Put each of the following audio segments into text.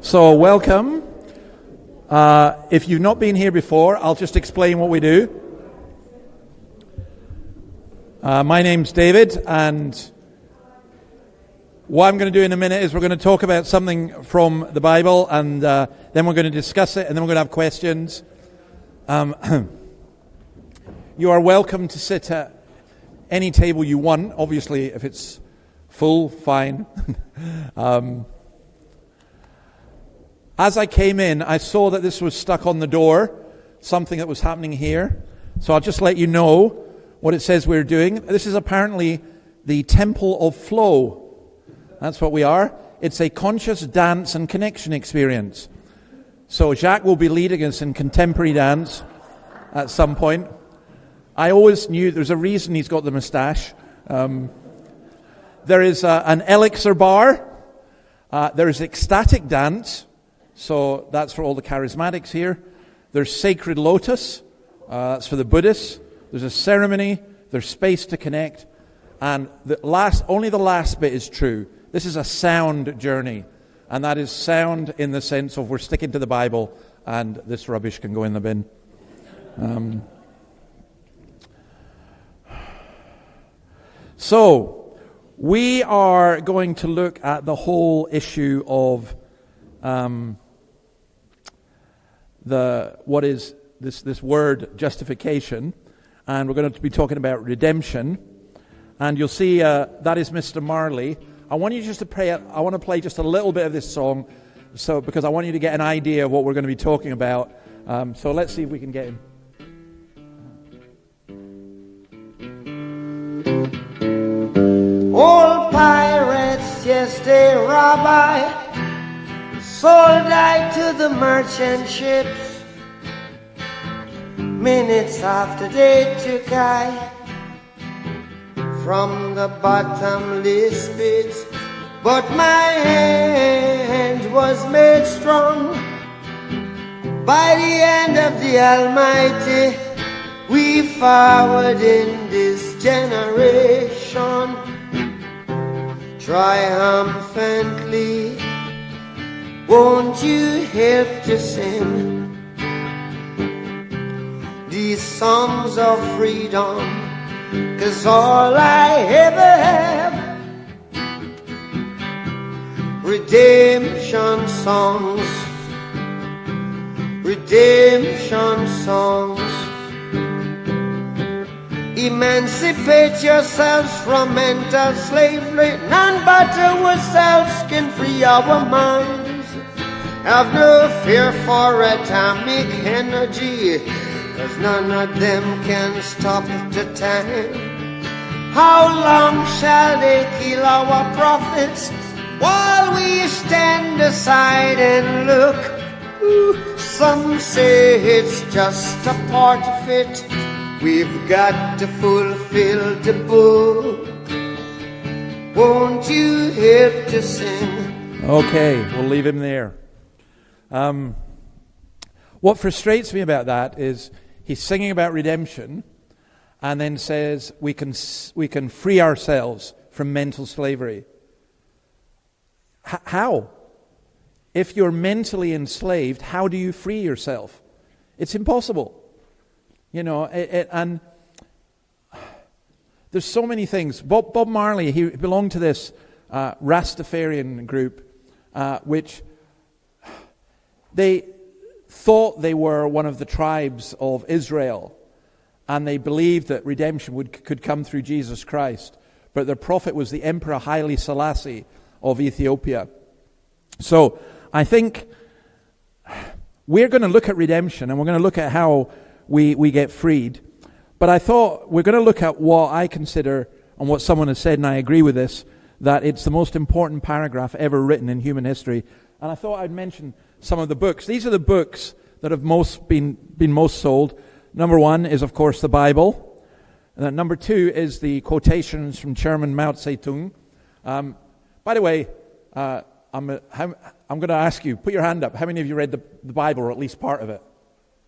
So welcome. If you've not been here before, I'll just explain what we do. My name's David, and what I'm going to do in a minute is we're going to talk about something from the Bible, and then we're going to discuss it, and then we're going to have questions. You are welcome to sit at any table you want. Obviously, if it's full, fine. As I came in, I saw that this was stuck on the door, something that was happening here. So I'll just let you know what it says we're doing. This is apparently the Temple of Flow. That's what we are. It's a conscious dance and connection experience. So Jacques will be leading us in contemporary dance at some point. I always knew there's a reason he's got the moustache. There is an elixir bar. There is ecstatic dance. So that's for all the charismatics here. There's sacred lotus. That's for the Buddhists. There's a ceremony. There's space to connect. And only the last bit is true. This is a sound journey. And that is sound in the sense of we're sticking to the Bible and this rubbish can go in the bin. So we are going to look at the whole issue of what is this word justification, and we're going to be talking about redemption. And you'll see that is Mr. Marley. I want you just to pray. I want to play just a little bit of this song, because I want you to get an idea of what we're going to be talking about. So let's see if we can get him. Old pirates, yes, they rabbi, sold I to the merchant ships. Minutes after they took I from the bottomless pit, but my hand was made strong by the hand of the Almighty. We forward in this generation triumphantly. Won't you help to sing these songs of freedom? 'Cause all I ever have, redemption songs, redemption songs. Emancipate yourselves from mental slavery. None but ourselves can free our minds. Have no fear for atomic energy, 'cause none of them can stop the time. How long shall they kill our prophets while we stand aside and look? Some say it's just a part of it. We've got to fulfill the book. Won't you help to sing? Okay, we'll leave him there. What frustrates me about that is he's singing about redemption and then says we can free ourselves from mental slavery. How? If you're mentally enslaved, how do you free yourself? It's impossible. You know, and there's so many things. Bob Marley, he belonged to this Rastafarian group, which they thought they were one of the tribes of Israel, and they believed that redemption could come through Jesus Christ. But their prophet was the Emperor Haile Selassie of Ethiopia. So I think we're going to look at redemption, and we're going to look at how we get freed. But I thought we're going to look at what I consider, and what someone has said, and I agree with this, that it's the most important paragraph ever written in human history. And I thought I'd mention some of the books. These are the books that have been most sold. Number one is, of course, the Bible. And then number two is the quotations from Chairman Mao Zedong. By the way, I'm going to ask you, put your hand up. How many of you read the Bible, or at least part of it?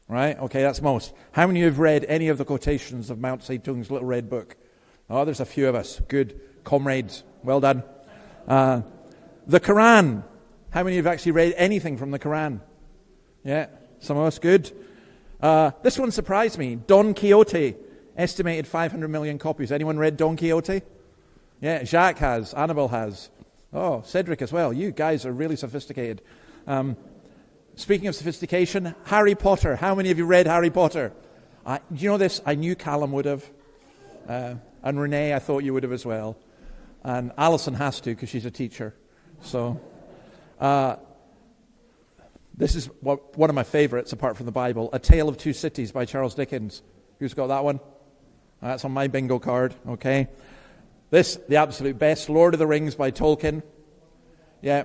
Right? Okay, that's most. How many of you have read any of the quotations of Mao Zedong's little red book? Oh, there's a few of us. Good comrades. Well done. The Quran. How many have actually read anything from the Quran? Yeah, some of us, good. This one surprised me. Don Quixote, estimated 500 million copies. Anyone read Don Quixote? Yeah, Jacques has, Annabelle has. Oh, Cedric as well. You guys are really sophisticated. Speaking of sophistication, Harry Potter. How many of you read Harry Potter? Do you know this? I knew Callum would have. And Renee, I thought you would have as well. And Alison has to because she's a teacher. So, this is one of my favorites apart from the Bible. A Tale of Two Cities by Charles Dickens. Who's got that one? That's on my bingo card. Okay. This, the absolute best, Lord of the Rings by Tolkien. Yeah.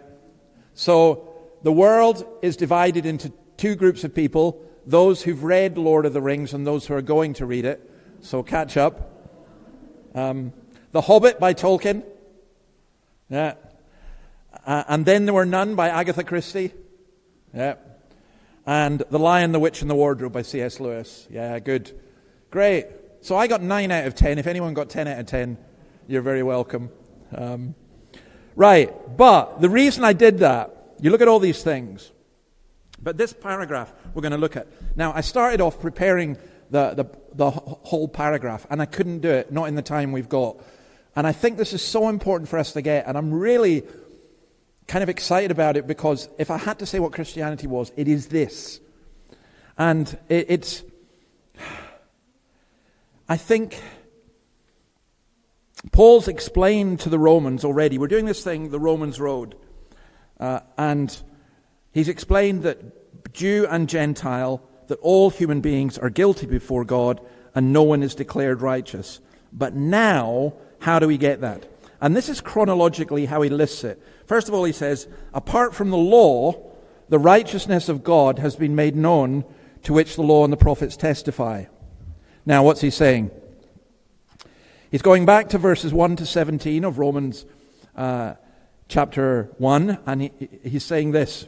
So, the world is divided into two groups of people, those who've read Lord of the Rings and those who are going to read it. So catch up. The Hobbit by Tolkien. Yeah. And Then There Were None by Agatha Christie. Yeah. And The Lion, the Witch and the Wardrobe by C.S. Lewis. Yeah, good. Great. So I got 9 out of 10. If anyone got 10 out of 10, you're very welcome. Right. But the reason I did that, you look at all these things, but this paragraph we're going to look at. Now, I started off preparing the whole paragraph, and I couldn't do it, not in the time we've got. And I think this is so important for us to get, and I'm really kind of excited about it, because if I had to say what Christianity was, it is this. And it's, I think, Paul's explained to the Romans already. We're doing this thing, the Romans Road. And he's explained that Jew and Gentile, that all human beings are guilty before God and no one is declared righteous. But now, how do we get that? And this is chronologically how he lists it. First of all, he says, apart from the law, the righteousness of God has been made known, to which the law and the prophets testify. Now, what's he saying? He's going back to verses 1 to 17 of Romans chapter 1, and he's saying this.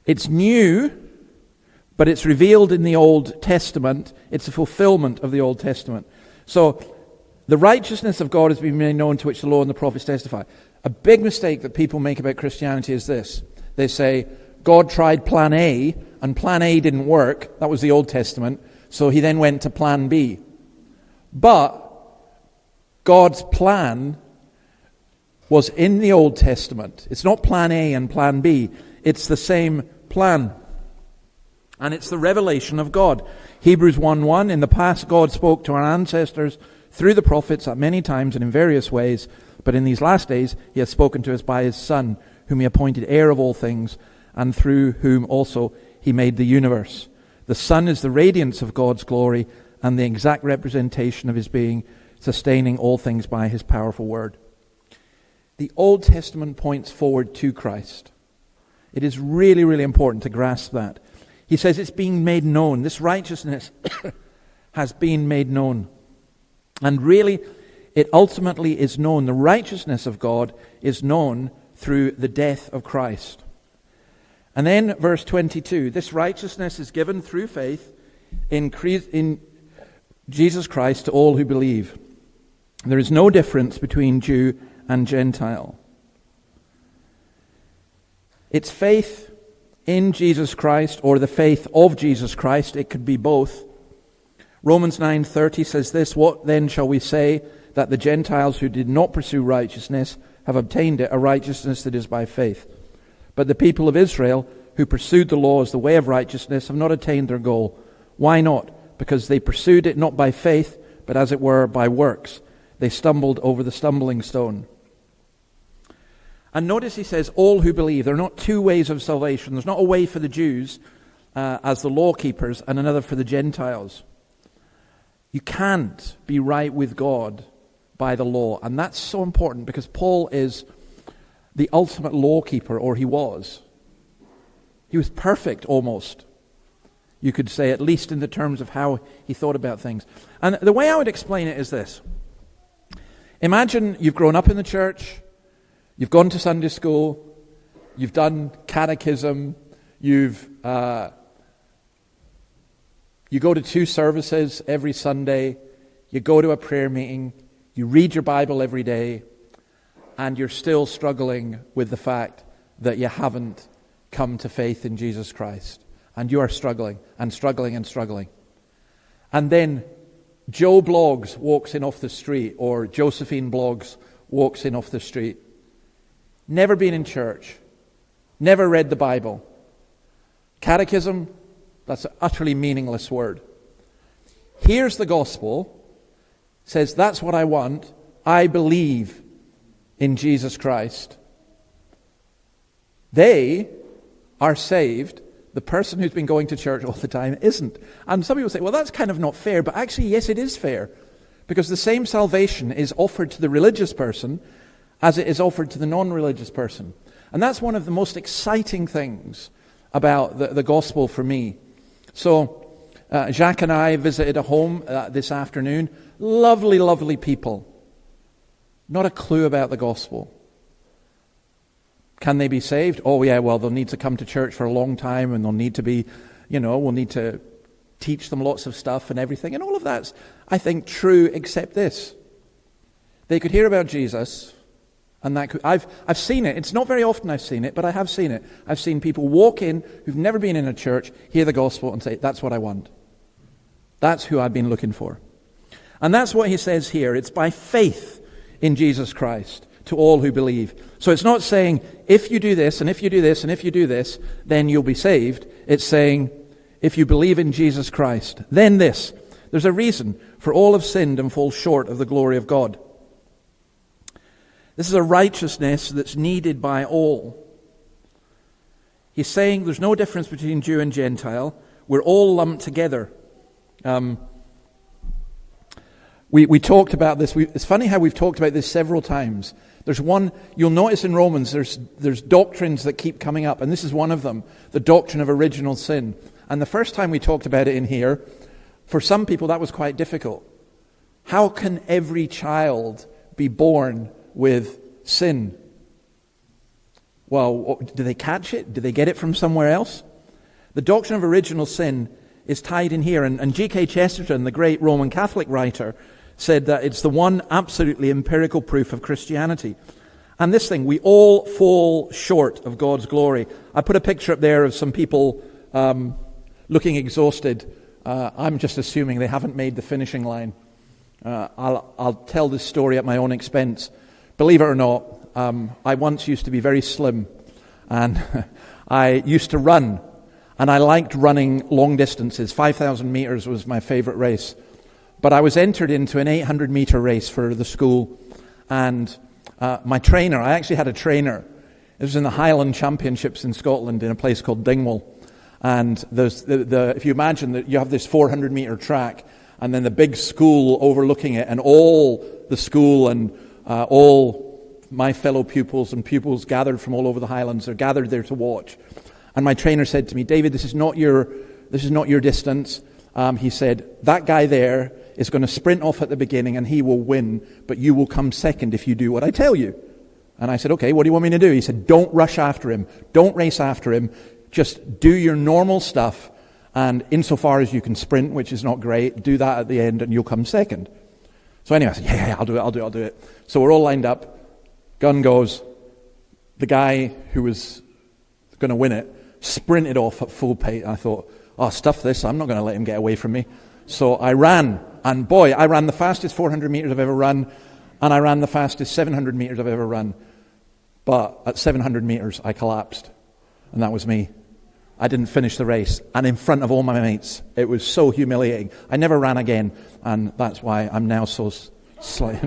It's new, but it's revealed in the Old Testament. It's a fulfillment of the Old Testament. So, the righteousness of God has been made known, to which the law and the prophets testify. A big mistake that people make about Christianity is this. They say, God tried plan A, and plan A didn't work. That was the Old Testament. So he then went to plan B. But God's plan was in the Old Testament. It's not plan A and plan B. It's the same plan. And it's the revelation of God. Hebrews 1:1, in the past God spoke to our ancestors through the prophets at many times and in various ways, but in these last days he has spoken to us by his Son, whom he appointed heir of all things, and through whom also he made the universe. The Son is the radiance of God's glory and the exact representation of his being, sustaining all things by his powerful word. The Old Testament points forward to Christ. It is really, really important to grasp that. He says it's being made known. This righteousness has been made known. And really, it ultimately is known. The righteousness of God is known through the death of Christ. And then verse 22, this righteousness is given through faith in Jesus Christ to all who believe. There is no difference between Jew and Gentile. It's faith in Jesus Christ, or the faith of Jesus Christ. It could be both. Romans 9:30 says this, what then shall we say? That the Gentiles who did not pursue righteousness have obtained it, a righteousness that is by faith. But the people of Israel who pursued the law as the way of righteousness have not attained their goal. Why not? Because they pursued it not by faith, but as it were by works. They stumbled over the stumbling stone. And notice he says, all who believe. There are not two ways of salvation. There's not a way for the Jews as the law keepers and another for the Gentiles. You can't be right with God by the law. And that's so important because Paul is the ultimate law keeper, or he was. He was perfect almost. You could say, at least in the terms of how he thought about things. And the way I would explain it is this. Imagine you've grown up in the church, you've gone to Sunday school, you've done catechism, you go to 2 services every Sunday, you go to a prayer meeting, you read your Bible every day, and you're still struggling with the fact that you haven't come to faith in Jesus Christ. And you are struggling and struggling and struggling. And then Joe Bloggs walks in off the street, or Josephine Bloggs walks in off the street. Never been in church. Never read the Bible. Catechism, that's an utterly meaningless word. Here's the gospel, says, that's what I want. I believe in Jesus Christ. They are saved. The person who's been going to church all the time isn't. And some people say, well, that's kind of not fair. But actually, yes, it is fair. Because the same salvation is offered to the religious person as it is offered to the non-religious person. And that's one of the most exciting things about the gospel for me. So, Jacques and I visited a home this afternoon. Lovely, lovely people. Not a clue about the gospel. Can they be saved? Oh yeah, well, they'll need to come to church for a long time, and they'll need to be, we'll need to teach them lots of stuff and everything. And all of that's, I think, true, except this. They could hear about Jesus, and I've seen it. It's not very often I've seen it, but I have seen it. I've seen people walk in who've never been in a church, hear the gospel, and say, that's what I want. That's who I've been looking for. And that's what he says here. It's by faith in Jesus Christ to all who believe. So it's not saying, if you do this, and if you do this, and if you do this, then you'll be saved. It's saying, if you believe in Jesus Christ, then this. There's a reason, for all have sinned and fall short of the glory of God. This is a righteousness that's needed by all. He's saying there's no difference between Jew and Gentile. We're all lumped together. We talked about this. It's funny how we've talked about this several times. There's one, you'll notice in Romans, there's doctrines that keep coming up, and this is one of them, the doctrine of original sin. And the first time we talked about it in here, for some people that was quite difficult. How can every child be born with sin? Well, do they catch it? Do they get it from somewhere else? The doctrine of original sin is tied in here, and G.K. Chesterton, the great Roman Catholic writer, said that it's the one absolutely empirical proof of Christianity. And this thing, we all fall short of God's glory. I put a picture up there of some people looking exhausted. I'm just assuming they haven't made the finishing line. I'll tell this story at my own expense. Believe it or not, I once used to be very slim, and I used to run, and I liked running long distances. 5,000 meters was my favorite race. But I was entered into an 800-meter race for the school, and my trainer, I actually had a trainer. It was in the Highland Championships in Scotland in a place called Dingwall. And there's if you imagine that you have this 400-meter track, and then the big school overlooking it, and all the school and all my fellow pupils and pupils gathered from all over the Highlands are gathered there to watch. And my trainer said to me, David, this is not your distance. He said, that guy there is going to sprint off at the beginning and he will win, but you will come second if you do what I tell you. And I said, okay, what do you want me to do? He said, don't rush after him. Don't race after him. Just do your normal stuff, and insofar as you can sprint, which is not great, do that at the end and you'll come second. So anyway, I said, yeah, I'll do it. So we're all lined up. Gun goes. The guy who was going to win it sprinted off at full pace. I thought, oh, stuff this. I'm not going to let him get away from me. So I ran, and boy, I ran the fastest 400 meters I've ever run, and I ran the fastest 700 meters I've ever run. But at 700 meters, I collapsed, and that was me. I didn't finish the race, and in front of all my mates. It was so humiliating. I never ran again, and that's why I'm now so slight.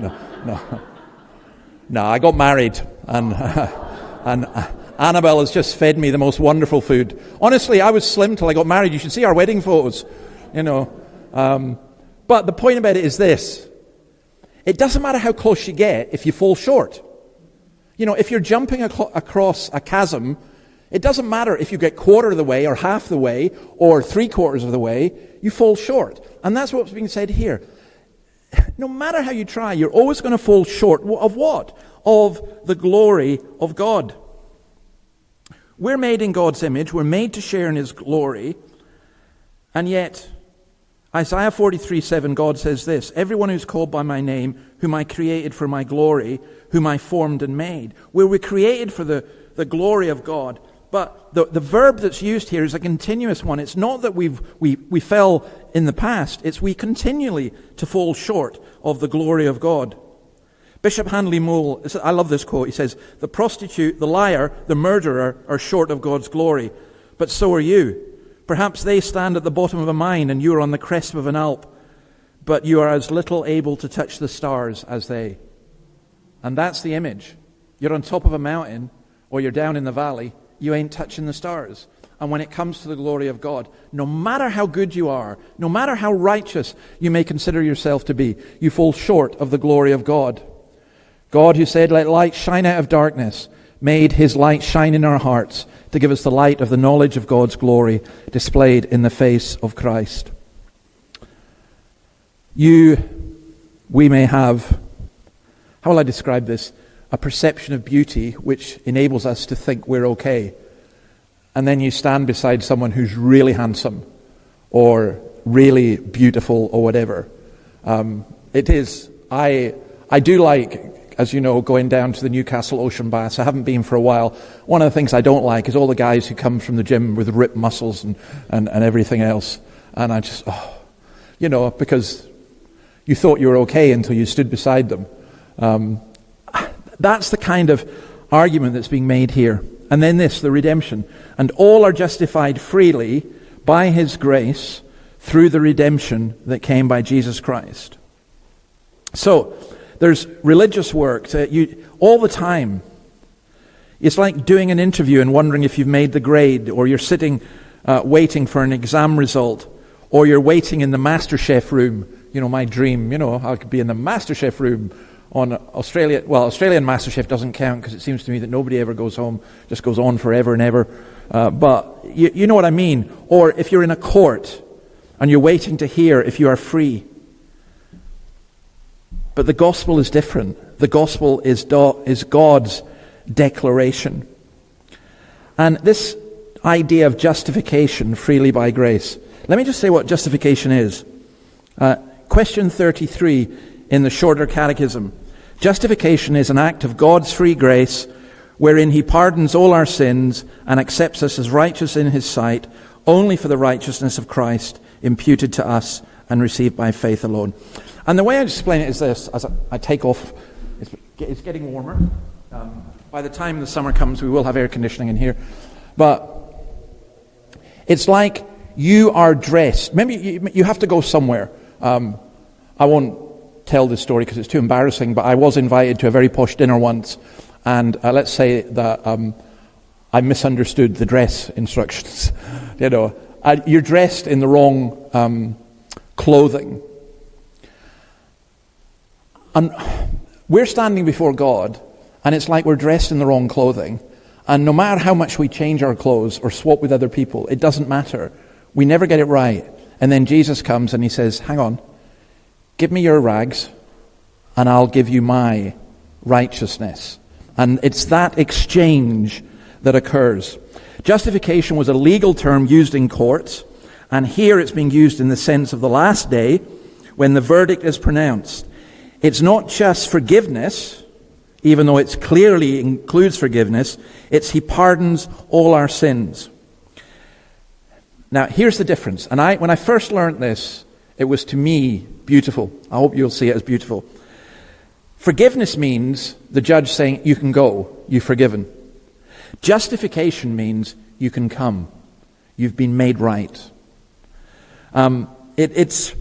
No, I got married, and Annabelle has just fed me the most wonderful food. Honestly, I was slim till I got married. You should see our wedding photos, But the point about it is this. It doesn't matter how close you get if you fall short. If you're jumping across a chasm, it doesn't matter if you get quarter of the way or half the way or 3/4 of the way, you fall short. And that's what's being said here. No matter how you try, you're always going to fall short of what? Of the glory of God. We're made in God's image. We're made to share in His glory. And yet, Isaiah 43:7, God says this, everyone who's called by my name, whom I created for my glory, whom I formed and made. We're created for the glory of God. But the verb that's used here is a continuous one. It's not that we fell in the past. It's we continually to fall short of the glory of God. Bishop Handley Moule, I love this quote. He says, the prostitute, the liar, the murderer are short of God's glory. But so are you. Perhaps they stand at the bottom of a mine and you are on the crest of an Alp, but you are as little able to touch the stars as they. And that's the image. You're on top of a mountain or you're down in the valley, you ain't touching the stars. And when it comes to the glory of God, no matter how good you are, no matter how righteous you may consider yourself to be, you fall short of the glory of God. God who said, let light shine out of darkness, made his light shine in our hearts to give us the light of the knowledge of God's glory displayed in the face of Christ. We may have, how will I describe this? A perception of beauty which enables us to think we're okay. And then you stand beside someone who's really handsome or really beautiful or whatever. I do like, as you know, going down to the Newcastle Ocean Baths. I haven't been for a while. One of the things I don't like is all the guys who come from the gym with ripped muscles and everything else. And I just, because you thought you were okay until you stood beside them. That's the kind of argument that's being made here. And then this, the redemption. And all are justified freely by his grace through the redemption that came by Jesus Christ. So, there's religious work all the time. It's like doing an interview and wondering if you've made the grade, or you're sitting waiting for an exam result, or you're waiting in the MasterChef room. My dream, I could be in the MasterChef room on Australia. Well, Australian MasterChef doesn't count because it seems to me that nobody ever goes home, just goes on forever and ever. But you know what I mean. Or if you're in a court and you're waiting to hear if you are free. But the gospel is different. The gospel is God's declaration. And this idea of justification freely by grace. Let me just say what justification is. Question 33 in the Shorter Catechism. Justification is an act of God's free grace wherein he pardons all our sins and accepts us as righteous in his sight only for the righteousness of Christ imputed to us and received by faith alone. And the way I explain it is this, as I take off, it's getting warmer. By the time the summer comes, we will have air conditioning in here. But it's like you are dressed. Maybe you have to go somewhere. I won't tell this story because it's too embarrassing, but I was invited to a very posh dinner once. And let's say that I misunderstood the dress instructions. You're dressed in the wrong clothing. And we're standing before God, and it's like we're dressed in the wrong clothing. And no matter how much we change our clothes or swap with other people, it doesn't matter. We never get it right. And then Jesus comes and he says, hang on, give me your rags, and I'll give you my righteousness. And it's that exchange that occurs. Justification was a legal term used in courts, and here it's being used in the sense of the last day when the verdict is pronounced. It's not just forgiveness, even though it clearly includes forgiveness. It's he pardons all our sins. Now, here's the difference. And when I first learned this, it was to me beautiful. I hope you'll see it as beautiful. Forgiveness means the judge saying, you can go, you're forgiven. Justification means you can come. You've been made right. It's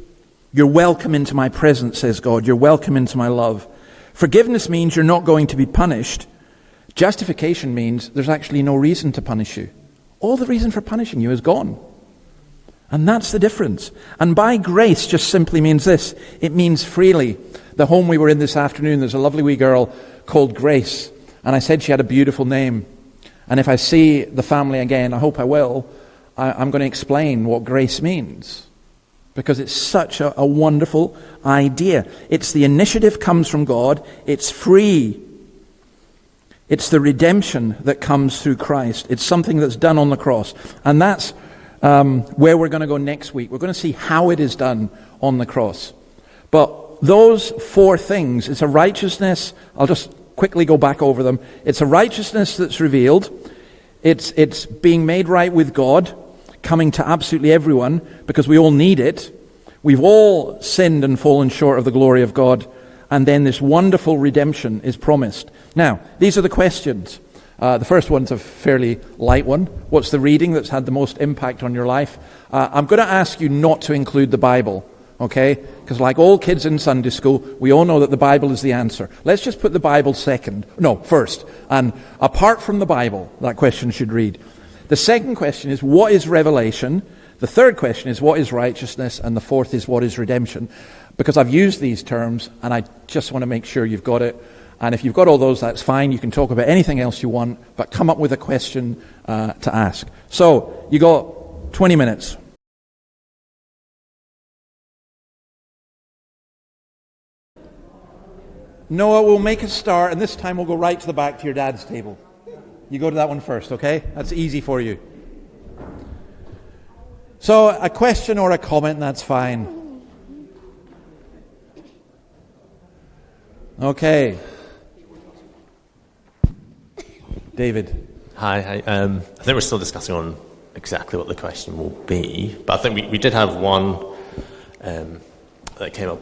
you're welcome into my presence, says God. You're welcome into my love. Forgiveness means you're not going to be punished. Justification means there's actually no reason to punish you. All the reason for punishing you is gone. And that's the difference. And by grace just simply means this. It means freely. The home we were in this afternoon, there's a lovely wee girl called Grace. And I said she had a beautiful name. And if I see the family again, I hope I will, I'm going to explain what grace means. Because it's such a wonderful idea. It's the initiative comes from God. It's free. It's the redemption that comes through Christ. It's something that's done on the cross. And that's where we're going to go next week. We're going to see how it is done on the cross. But those 4 things, it's a righteousness, I'll just quickly go back over them. It's a righteousness that's revealed. It's being made right with God, coming to absolutely everyone, because we all need it. We've all sinned and fallen short of the glory of God. And then this wonderful redemption is promised. Now, these are the questions. The first one's a fairly light one. What's the reading that's had the most impact on your life? I'm going to ask you not to include the Bible, okay? Because like all kids in Sunday school, we all know that the Bible is the answer. Let's just put the Bible first. And apart from the Bible, that question should read. The second question is, what is revelation? The third question is, what is righteousness? And the fourth is, what is redemption? Because I've used these terms, and I just want to make sure you've got it. And if you've got all those, that's fine. You can talk about anything else you want, but come up with a question to ask. So, you got 20 minutes. Noah, we'll make a start, and this time we'll go right to the back to your dad's table. You go to that one first, okay? That's easy for you. So, a question or a comment, that's fine. Okay. David. Hi. I think we're still discussing on exactly what the question will be, but I think we did have one that came up.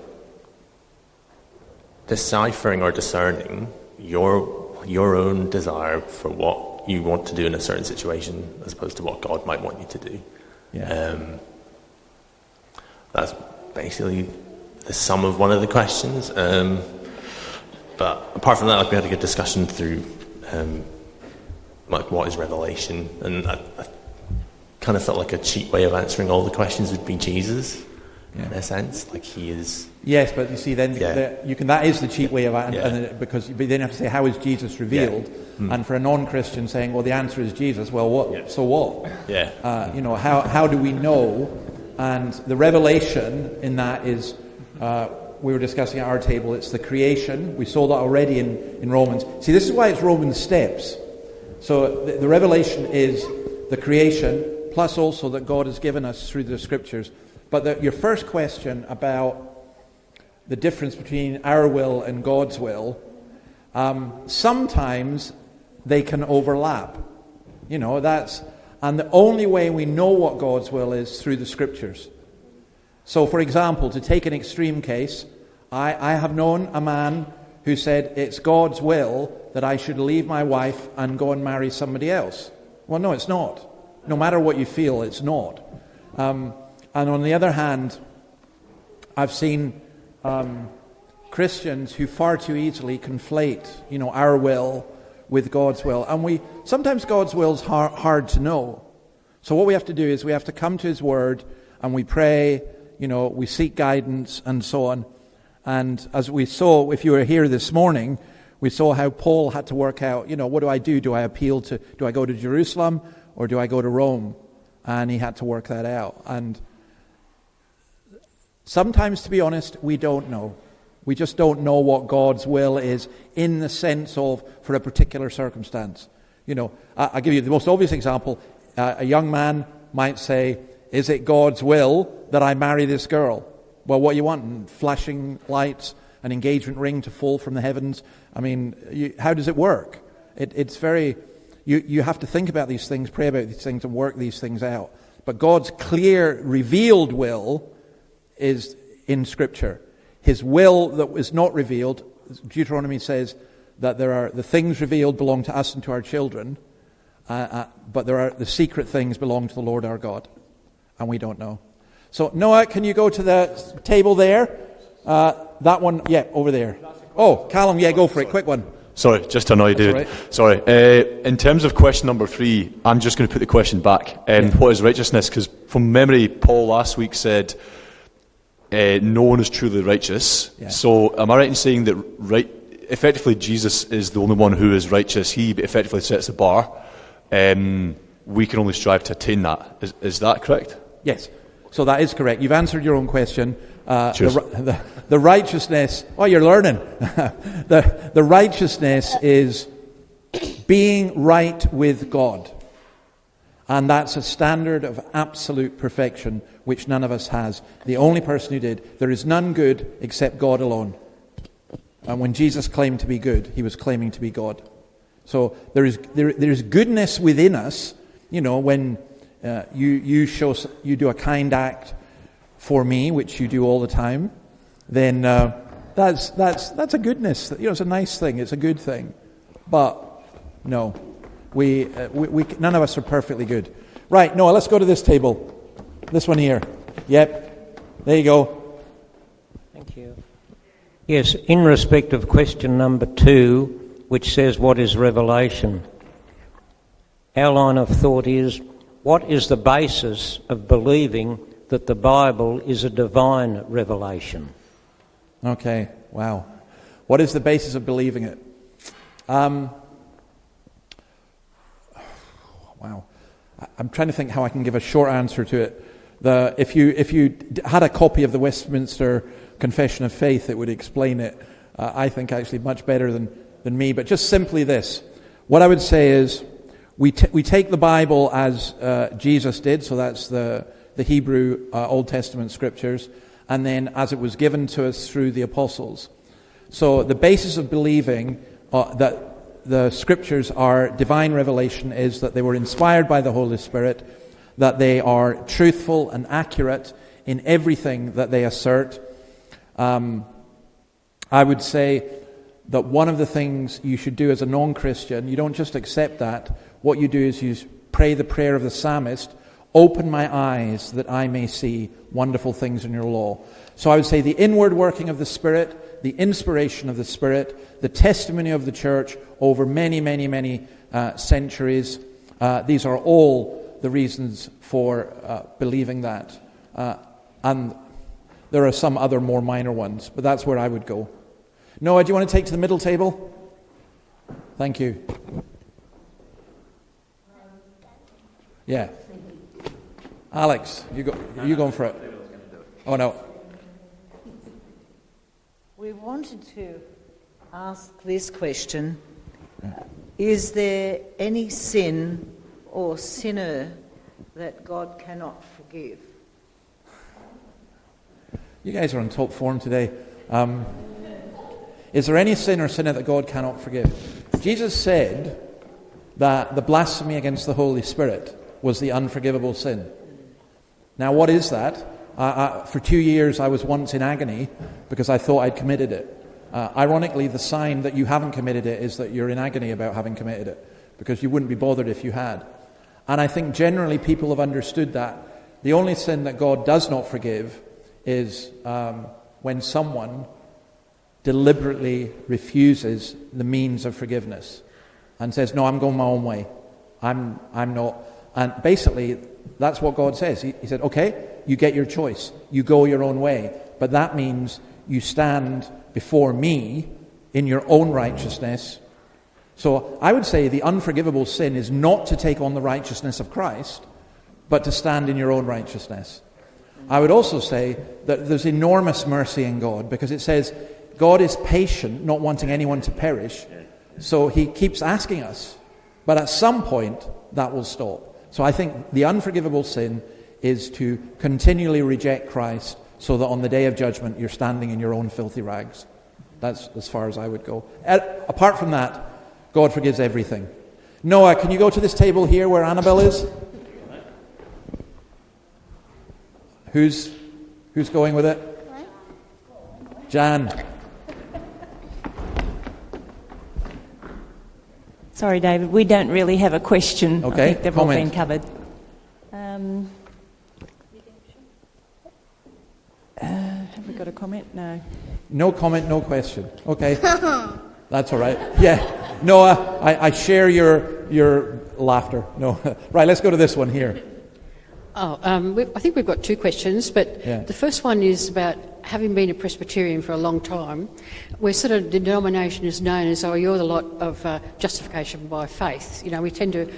Deciphering or discerning your own desire for what you want to do in a certain situation as opposed to what God might want you to do. Yeah. That's basically the sum of one of the questions. But apart from that, we had a good discussion through what is revelation, and I kind of felt like a cheap way of answering all the questions would be Jesus, in a sense, like he is. Yes, but you see, then that is the cheap way of answering, because you then have to say, how is Jesus revealed? Yeah. And for a non-Christian saying, well, the answer is Jesus. Well, what? Yeah. So what? Yeah. How do we know? And the revelation in that is. We were discussing at our table, it's the creation. We saw that already in Romans. See, this is why it's Romans steps. So the revelation is the creation, plus also that God has given us through the Scriptures. But your first question about the difference between our will and God's will, sometimes they can overlap. And the only way we know what God's will is through the Scriptures. So, for example, to take an extreme case, I have known a man who said, it's God's will that I should leave my wife and go and marry somebody else. Well, no, it's not. No matter what you feel, it's not. And on the other hand, I've seen Christians who far too easily conflate, our will with God's will. And sometimes God's will is hard to know. So what we have to do is we have to come to His Word and we pray. We seek guidance and so on. And as we saw, if you were here this morning, we saw how Paul had to work out, what do I do? Do I go to Jerusalem or do I go to Rome? And he had to work that out. And sometimes, to be honest, we don't know. We just don't know what God's will is in the sense of for a particular circumstance. I'll give you the most obvious example. A young man might say, is it God's will that I marry this girl? Well, what you want? Flashing lights, an engagement ring to fall from the heavens? I mean, how does it work? It's very... You have to think about these things, pray about these things, and work these things out. But God's clear, revealed will is in Scripture. His will that is not revealed, Deuteronomy says that the things revealed belong to us and to our children, but the secret things belong to the Lord our God. And we don't know. So, Noah, can you go to the table there? That one, over there. Oh, Callum, go for it. Quick one. Sorry, just to annoy you, David. Right. Sorry. In terms of question number 3, I'm just going to put the question back. What is righteousness? Because from memory, Paul last week said, no one is truly righteous. Yeah. So, am I right in saying that effectively Jesus is the only one who is righteous? He effectively sets the bar. We can only strive to attain that. Is that correct? Yes. So that is correct. You've answered your own question. The righteousness... Oh, you're learning. the righteousness is being right with God. And that's a standard of absolute perfection, which none of us has. The only person who did. There is none good except God alone. And when Jesus claimed to be good, he was claiming to be God. So there is goodness within us. You know, when you do a kind act for me, which you do all the time, then that's a goodness. You know, it's a nice thing. It's a good thing. But no, we none of us are perfectly good. Right, Noah, let's go to this table. This one here. Yep. There you go. Thank you. Yes, in respect of question number 2, which says, what is revelation? Our line of thought is, what is the basis of believing that the Bible is a divine revelation? Okay, wow. What is the basis of believing it? Wow. I'm trying to think how I can give a short answer to it. If you had a copy of the Westminster Confession of Faith, it would explain it, I think, actually much better than me. But just simply this. What I would say is, we take the Bible as Jesus did, so that's the Hebrew Old Testament scriptures, and then as it was given to us through the apostles. So the basis of believing that the scriptures are divine revelation is that they were inspired by the Holy Spirit, that they are truthful and accurate in everything that they assert. I would say that one of the things you should do as a non-Christian, you don't just accept that. What you do is you pray the prayer of the psalmist, open my eyes that I may see wonderful things in your law. So I would say the inward working of the Spirit, the inspiration of the Spirit, the testimony of the church over many, many, many centuries. These are all the reasons for believing that. And there are some other more minor ones, but that's where I would go. Noah, do you want to take to the middle table? Thank you. Yeah. Alex, you going for it? Oh, no. We wanted to ask this question. Is there any sin or sinner that God cannot forgive? You guys are on top form today. Is there any sin or sinner that God cannot forgive? Jesus said that the blasphemy against the Holy Spirit was the unforgivable sin. Now, what is that? For 2 years, I was once in agony because I thought I'd committed it. Ironically, the sign that you haven't committed it is that you're in agony about having committed it, because you wouldn't be bothered if you had. And I think generally people have understood that. The only sin that God does not forgive is when someone deliberately refuses the means of forgiveness and says, no, I'm going my own way. I'm not. And basically, that's what God says. He said, okay, you get your choice. You go your own way. But that means you stand before me in your own righteousness. So I would say the unforgivable sin is not to take on the righteousness of Christ, but to stand in your own righteousness. I would also say that there's enormous mercy in God, because it says God is patient, not wanting anyone to perish. So he keeps asking us. But at some point, that will stop. So I think the unforgivable sin is to continually reject Christ, so that on the day of judgment you're standing in your own filthy rags. That's as far as I would go. Apart from that, God forgives everything. Noah, can you go to this table here where Annabelle is? Who's going with it? Jan. Sorry, David, we don't really have a question. Okay, I think they've comment. all been covered. Have we got a comment? No. No comment, no question. Okay. That's all right. Yeah. Noah, I share your laughter. No. Right, let's go to this one here. I think we've got two questions, but the first one is about having been a Presbyterian for a long time. We're sort of, the denomination is known as, you're the lot of justification by faith. You know, we tend to,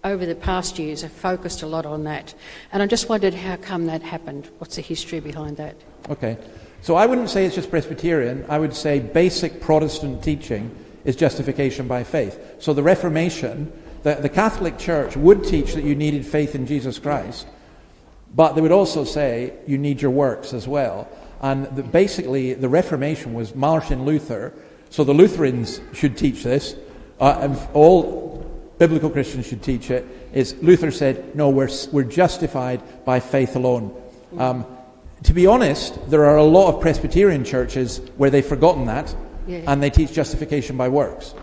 over the past years, have focused a lot on that. And I just wondered how come that happened. What's the history behind that? Okay. So I wouldn't say it's just Presbyterian. I would say basic Protestant teaching is justification by faith. So the Reformation The Catholic Church would teach that you needed faith in Jesus Christ, but they would also say you need your works as well. And basically, the Reformation was Martin Luther, so the Lutherans should teach this, and all biblical Christians should teach it, is Luther said, no, we're justified by faith alone. To be honest, there are a lot of Presbyterian churches where they've forgotten that, and they teach justification by works.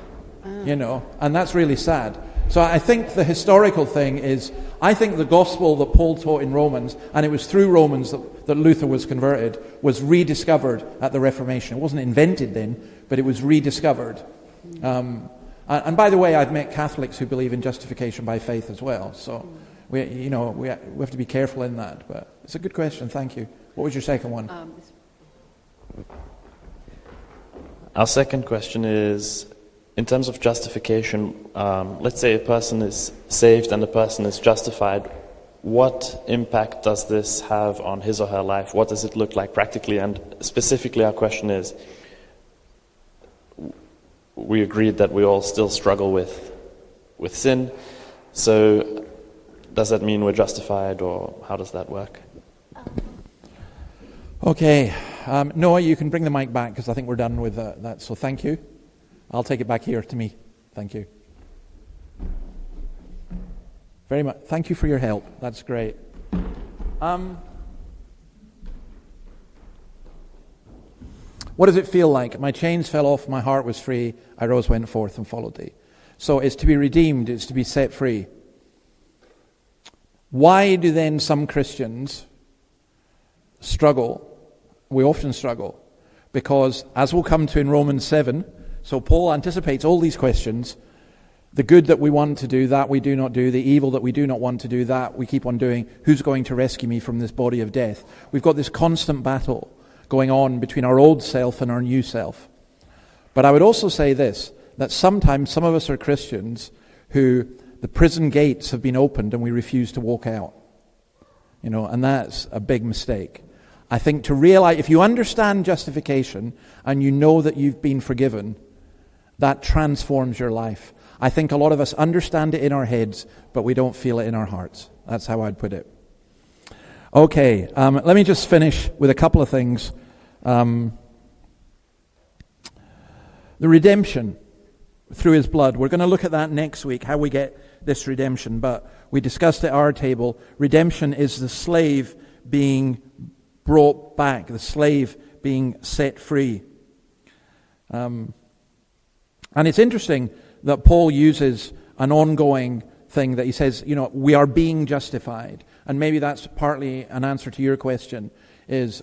And that's really sad. So I think the historical thing is, I think the gospel that Paul taught in Romans, and it was through Romans that Luther was converted, was rediscovered at the Reformation. It wasn't invented then, but it was rediscovered. And by the way, I've met Catholics who believe in justification by faith as well. So we have to be careful in that. But it's a good question. Thank you. What was your second one? Our second question is, in terms of justification, let's say a person is saved and a person is justified. What impact does this have on his or her life? What does it look like practically? And specifically, our question is, we agreed that we all still struggle with sin. So does that mean we're justified, or how does that work? Okay. Noah, you can bring the mic back because I think we're done with that. So thank you. I'll take it back here to me. Thank you. Very much. Thank you for your help. That's great. What does it feel like? My chains fell off, my heart was free, I rose, went forth, and followed thee. So it's to be redeemed, it's to be set free. Why do then some Christians struggle? We often struggle because, as we'll come to in Romans 7, so Paul anticipates all these questions. The good that we want to do, that we do not do. The evil that we do not want to do, that we keep on doing. Who's going to rescue me from this body of death? We've got this constant battle going on between our old self and our new self. But I would also say this, that sometimes some of us are Christians who the prison gates have been opened and we refuse to walk out. And that's a big mistake. I think to realize, if you understand justification and you know that you've been forgiven, that transforms your life. I think a lot of us understand it in our heads, but we don't feel it in our hearts. That's how I'd put it. Okay, let me just finish with a couple of things. The redemption through his blood. We're going to look at that next week, how we get this redemption. But we discussed at our table, redemption is the slave being brought back, the slave being set free. And it's interesting that Paul uses an ongoing thing that he says, we are being justified. And maybe that's partly an answer to your question, is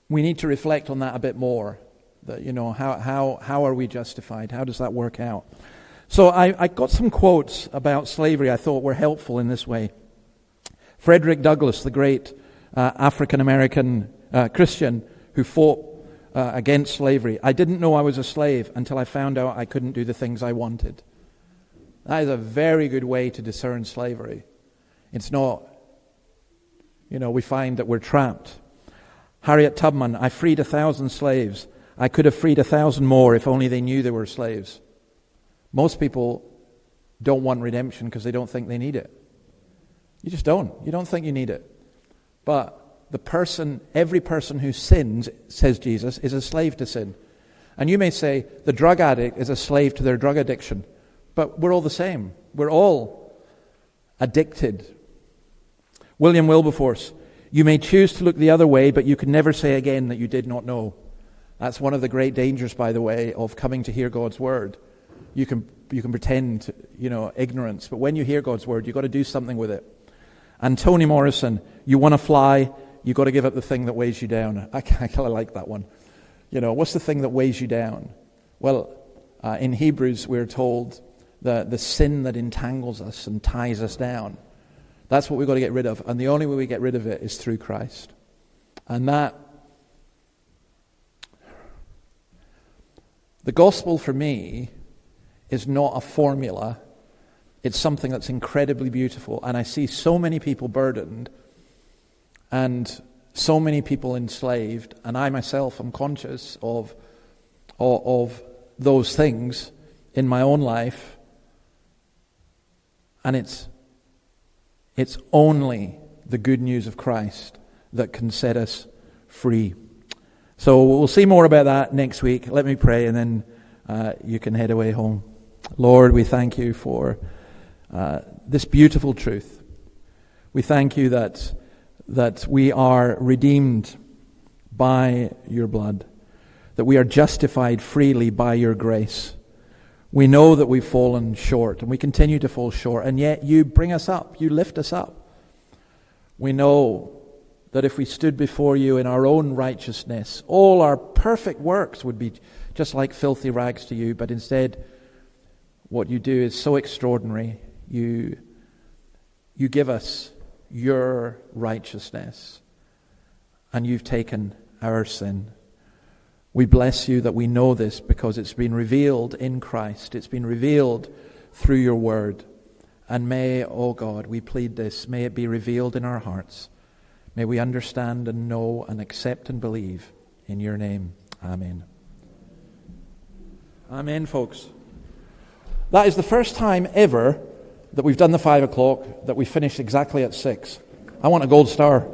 we need to reflect on that a bit more. That, how are we justified? How does that work out? So I got some quotes about slavery I thought were helpful in this way. Frederick Douglass, the great African-American Christian who fought against slavery. I didn't know I was a slave until I found out I couldn't do the things I wanted. That is a very good way to discern slavery. It's not, we find that we're trapped. Harriet Tubman, I freed 1,000 slaves. I could have freed 1,000 more if only they knew they were slaves. Most people don't want redemption because they don't think they need it. You just don't. You don't think you need it. But every person who sins, says Jesus, is a slave to sin. And you may say the drug addict is a slave to their drug addiction. But we're all the same. We're all addicted. William Wilberforce, you may choose to look the other way, but you can never say again that you did not know. That's one of the great dangers, by the way, of coming to hear God's word. You can pretend, ignorance, but when you hear God's word, you've got to do something with it. And Toni Morrison, you want to fly, you've got to give up the thing that weighs you down. I kind of like that one. What's the thing that weighs you down? Well, in Hebrews, we're told the sin that entangles us and ties us down. That's what we've got to get rid of. And the only way we get rid of it is through Christ. And the gospel for me is not a formula. It's something that's incredibly beautiful. And I see so many people burdened and so many people enslaved. And I myself am conscious of those things in my own life. And it's only the good news of Christ that can set us free. So we'll see more about that next week. Let me pray, and then you can head away home. Lord, we thank you for this beautiful truth. We thank you that we are redeemed by your blood, that we are justified freely by your grace. We know that we've fallen short, and we continue to fall short, and yet you bring us up, you lift us up. We know that if we stood before you in our own righteousness, all our perfect works would be just like filthy rags to you, but instead what you do is so extraordinary. You give us your righteousness, and you've taken our sin. We bless you that we know this because it's been revealed in Christ. It's been revealed through your word. And may, oh God, we plead this, may it be revealed in our hearts. May we understand and know and accept and believe in your name. Amen. Amen, folks. That is the first time ever that we've done the 5 o'clock, that we finished exactly at 6. I want a gold star.